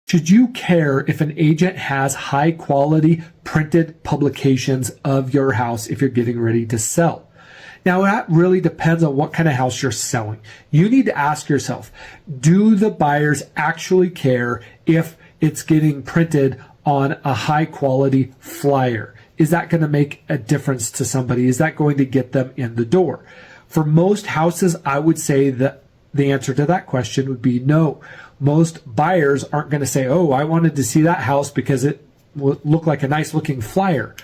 Should you care if an agent has high quality printed publications of your house if you're getting ready to sell? Now, that really depends on what kind of house you're selling. You need to ask yourself, do the buyers actually care if it's getting printed on a high quality flyer? Is that going to make a difference to somebody? Is that going to get them in the door? For most houses, I would say that the answer to that question would be no. Most buyers aren't going to say, oh, I wanted to see that house because it looked like a nice looking flyer.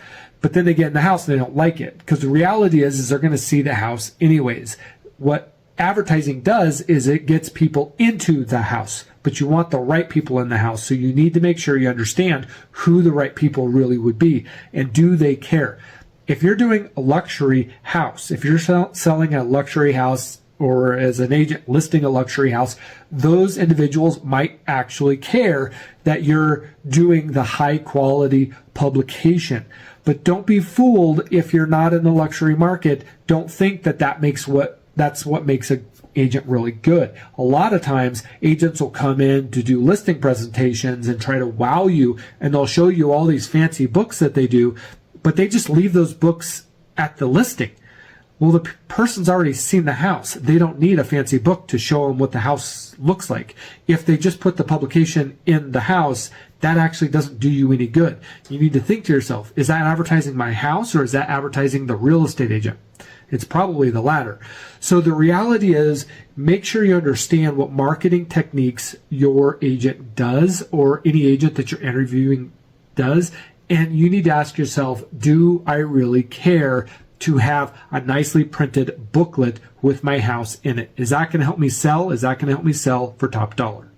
But then they get in the house and they don't like it, because the reality is they're going to see the house anyways. What advertising does is it gets people into the house, but you want the right people in the house. So you need to make sure you understand who the right people really would be, and do they care? If you're doing a luxury house, if you're selling a luxury house, or as an agent listing a luxury house, those individuals might actually care that you're doing the high quality publication. But don't be fooled if you're not in the luxury market. Don't think that that's what makes an agent really good. A lot of times agents will come in to do listing presentations and try to wow you, and they'll show you all these fancy books that they do, but they just leave those books at the listing. Well, the person's already seen the house. They don't need a fancy book to show them what the house looks like. If they just put the publication in the house, that actually doesn't do you any good. You need to think to yourself, is that advertising my house, or is that advertising the real estate agent? It's probably the latter. So the reality is, make sure you understand what marketing techniques your agent does, or any agent that you're interviewing does. And you need to ask yourself, do I really care to have a nicely printed booklet with my house in it? Is that going to help me sell? Is that going to help me sell for top dollar?